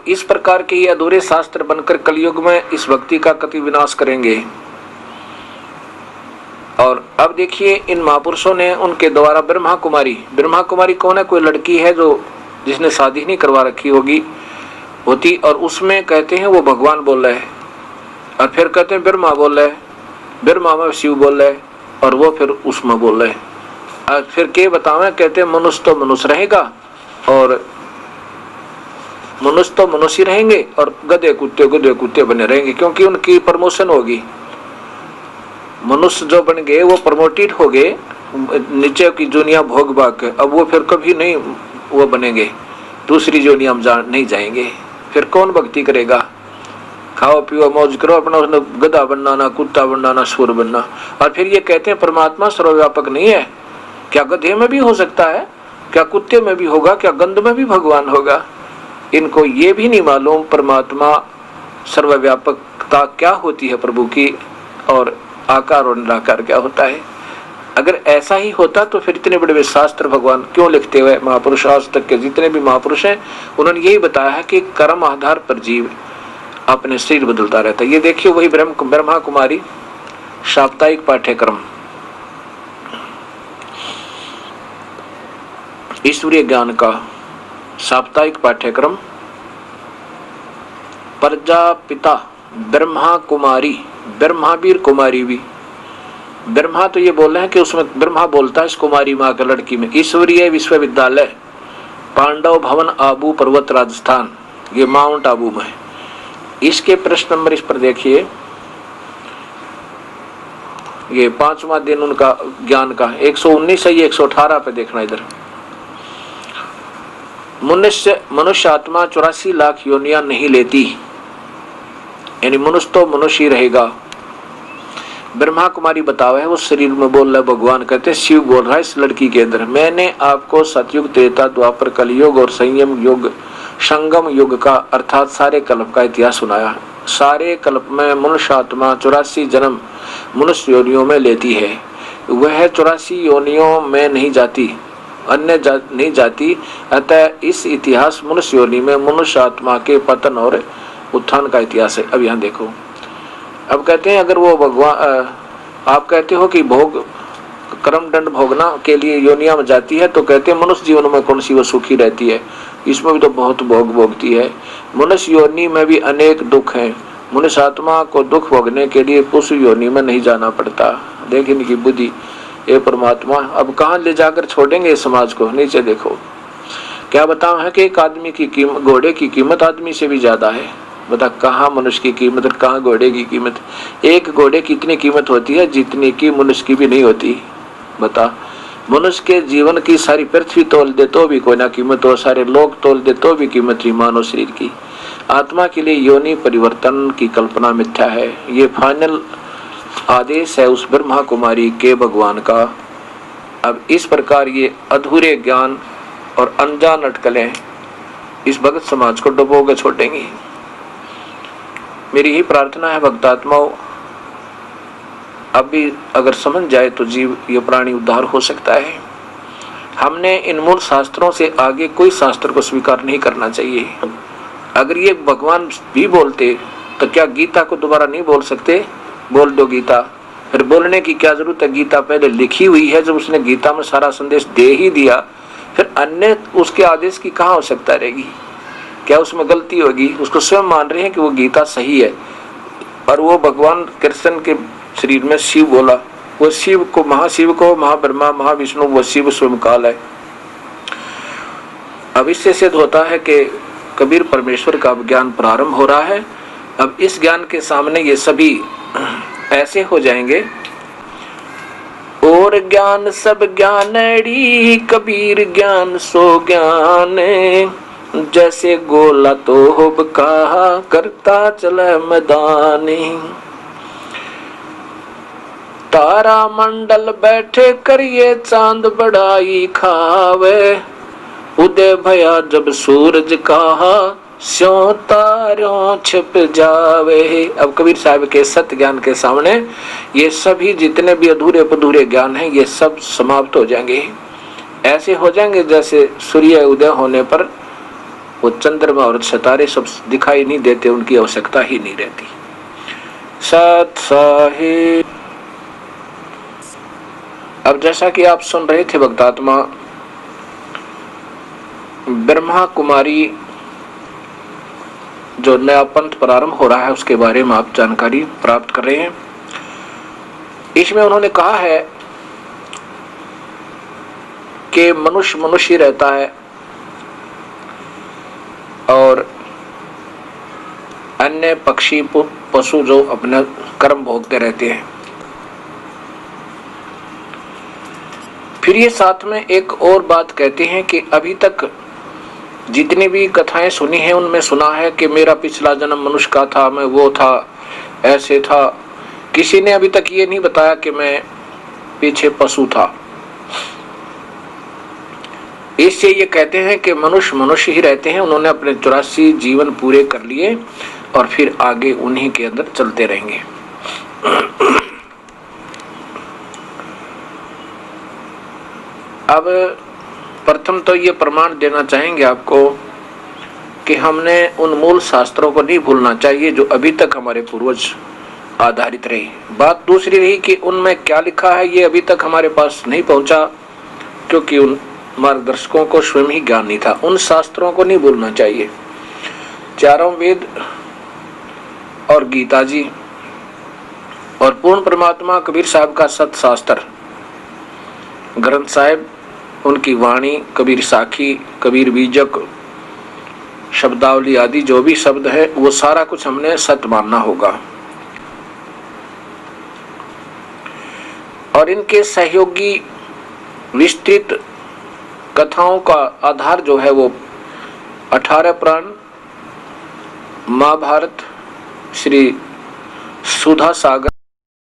इस प्रकार के ये अधूरे शास्त्र बनकर कलयुग में इस भक्ति का कति विनाश करेंगे। और अब देखिए इन महापुरुषों ने उनके द्वारा ब्रह्मा कुमारी कौन है? कोई लड़की है जो जिसने शादी नहीं करवा रखी होती, और उसमें कहते हैं वो भगवान बोल रहे हैं, और फिर कहते हैं ब्रह्मा बोल रहे हैं, ब्रह्मा में शिव बोल रहे हैं, और वो फिर उसमें बोल रहे हैं। और फिर के बतावे, कहते हैं मनुष्य तो मनुष्य रहेगा, और मनुष्य तो मनुष्य रहेंगे, और गधे कुत्ते बने रहेंगे, क्योंकि उनकी प्रमोशन होगी। मनुष्य जो बन गए वो प्रमोटेड हो गए नीचे की दुनिया भोग भाग के, अब वो फिर कभी नहीं वो बनेंगे, दूसरी दुनिया हम नहीं जाएंगे। फिर कौन भक्ति करेगा? खाओ पियो मौज करो, अपना गधा बनना, ना कुत्ता बनना, ना सुर बनना। और फिर ये कहते हैं परमात्मा सर्वव्यापक नहीं है। क्या गधे में भी हो सकता है? क्या कुत्ते में भी होगा? क्या गंध में भी भगवान होगा? इनको ये भी नहीं मालूम परमात्मा सर्वव्यापकता क्या होती है प्रभु की, और आकार और निराकार क्या होता है। अगर ऐसा ही होता तो फिर इतने बड़े शास्त्र भगवान क्यों लिखते हुए? महापुरुष आज तक के जितने भी महापुरुष हैं उन्होंने यही बताया है कि कर्म आधार पर जीव अपने शरीर बदलता रहता है। ये देखिए वही ब्रह्मा कुमारी साप्ताहिक पाठ्यक्रम, ईश्वरीय ज्ञान का साप्ताहिक पाठ्यक्रम, प्रजापिता ब्रह्मा कुमारी, ब्रह्मावीर कुमारी भी। ब्रह्मा तो ये बोल रहे हैं कि उसमें ब्रह्मा बोलता है इस कुमारी माँ के लड़की में। ईश्वरीय विश्वविद्यालय पांडव भवन आबू पर्वत राजस्थान, ये माउंट आबू में। इसके प्रश्न नंबर इस पर देखिए, ये 5वां दिन उनका ज्ञान का 119 है, ये 118 पे देखना इधर। मनुष्य आत्मा 84 लाख योनियां नहीं लेती, यानी मनुष्य तो मनुष्य ही रहेगा। ब्रह्मा कुमारी बतावा है, वो शरीर में बोल रहा है भगवान, कहते हैं शिव बोल रहा है इस लड़की के अंदर। मैंने आपको सतयुग, त्रेता, द्वापर, कलयुग और संगम युग का अर्थात सारे कल्प का इतिहास सुनाया। सारे कल्प में मनुष्य आत्मा 84 जन्म मनुष्य योनियों में लेती है। वह 84 योनियों में नहीं जाती, अन्य नहीं जाती। अतः इस इतिहास मनुष्य योनि में मनुष्य आत्मा के पतन और उत्थान का इतिहास है। अब यहाँ देखो, अब कहते हैं अगर वो भगवान, आप कहते हो कि भोग कर्म दंड भोगना के लिए योनिया में जाती है, तो कहते हैं मनुष्य जीवन में कौन सी वो सुखी रहती है? इसमें भी तो बहुत भोग भोगती है। मनुष्य योनि में भी अनेक दुख हैं। मनुष्य आत्मा को दुख भोगने के लिए पशु योनि में नहीं जाना पड़ता। देखिए इनकी बुद्धि, ये परमात्मा अब कहाँ ले जाकर छोड़ेंगे इस समाज को? नीचे देखो क्या बताओ है कि एक आदमी की कीमत, घोड़े की कीमत आदमी से भी ज्यादा है। बता कहाँ मनुष्य की कीमत और कहाँ घोड़े की कीमत? एक घोड़े की इतनी कीमत होती है जितनी की मनुष्य की भी नहीं होती। बता, मनुष्य के जीवन की सारी पृथ्वी तोल दे तो भी कोई ना कीमत हो, सारे लोग तोल दे तो भी कीमत नहीं मानव शरीर की। आत्मा के लिए योनि परिवर्तन की कल्पना मिथ्या है। ये फाइनल आदेश है उस ब्रह्मा कुमारी के भगवान का। अब इस प्रकार ये अधूरे ज्ञान और अनजान अटकलें इस भगत समाज को डुबोके छोड़ेंगी। मेरी ही प्रार्थना है भक्तात्माओं, अब भी अगर समझ जाए तो जीव, ये प्राणी उद्धार हो सकता है। हमने इन मूल शास्त्रों से आगे कोई शास्त्र को स्वीकार नहीं करना चाहिए। अगर ये भगवान भी बोलते तो क्या गीता को दोबारा नहीं बोल सकते? बोल दो गीता, फिर बोलने की क्या जरूरत है? गीता पहले लिखी हुई है, जब उसने गीता में सारा संदेश दे ही दिया, फिर अन्य उसके आदेश की कहाँ आवश्यकता रहेगी? क्या उसमें गलती होगी? उसको स्वयं मान रहे हैं कि वो गीता सही है, और वो भगवान कृष्ण के शरीर में शिव बोला, वो शिव को, महाशिव को महाब्रह्मा महाविष्णु, वो शिव स्वयं काल है। अब इससे सिद्ध होता है कि कबीर परमेश्वर का ज्ञान प्रारंभ हो रहा है। अब इस ज्ञान के सामने ये सभी ऐसे हो जाएंगे, और ज्ञान सब ज्ञानड़ी कबीर ज्ञान सो ज्ञान, जैसे गोला तोहब कहा करता चले मैदानी। तारा मंडल बैठे करिए चांद बड़ाई खावे, उदय भया जब सूरज कहा स्यों तारों छिप जावे। अब कबीर साहब के सत्य ज्ञान के सामने ये सभी जितने भी अधूरे पधूरे ज्ञान हैं ये सब समाप्त हो जाएंगे। ऐसे हो जाएंगे जैसे सूर्य उदय होने पर वो चंद्रमा और सितारे सब दिखाई नहीं देते, उनकी आवश्यकता ही नहीं रहती। सत साहिब। अब जैसा कि आप सुन रहे थे भक्तात्मा, ब्रह्मा कुमारी जो नया पंथ प्रारंभ हो रहा है उसके बारे में आप जानकारी प्राप्त कर रहे हैं। इसमें उन्होंने कहा है कि मनुष्य मनुष्य ही रहता है और अन्य पक्षी पशु जो अपना कर्म भोगते रहते हैं। फिर ये साथ में एक और बात कहते हैं कि अभी तक जितनी भी कथाएं सुनी हैं उनमें सुना है कि मेरा पिछला जन्म मनुष्य का था, मैं वो था, ऐसे था। किसी ने अभी तक ये नहीं बताया कि मैं पीछे पशु था। इससे ये कहते हैं कि मनुष्य मनुष्य ही रहते हैं। उन्होंने अपने 84 जीवन पूरे कर लिए और फिर आगे उन्हीं के अंदर चलते रहेंगे। अब प्रथम तो ये प्रमाण देना चाहेंगे आपको कि हमने उन मूल शास्त्रों को नहीं भूलना चाहिए जो अभी तक हमारे पूर्वज आधारित रहे। बात दूसरी रही कि उनमें क्या लिखा है ये अभी तक हमारे पास नहीं पहुंचा, क्योंकि उन मार्गदर्शकों को स्वयं ही ज्ञान नहीं था। उन शास्त्रों को नहीं भूलना चाहिए। चारों वेद और गीता जी और पूर्ण परमात्मा कबीर साहब का सत शास्त्र ग्रंथ साहिब, उनकी वाणी, कबीर साखी, कबीर बीजक, शब्दावली आदि जो भी शब्द है वो सारा कुछ हमने सत्य मानना होगा। और इनके सहयोगी विस्तृत कथाओं का आधार जो है वो 18 पुराण, महाभारत, श्री सुधा सागर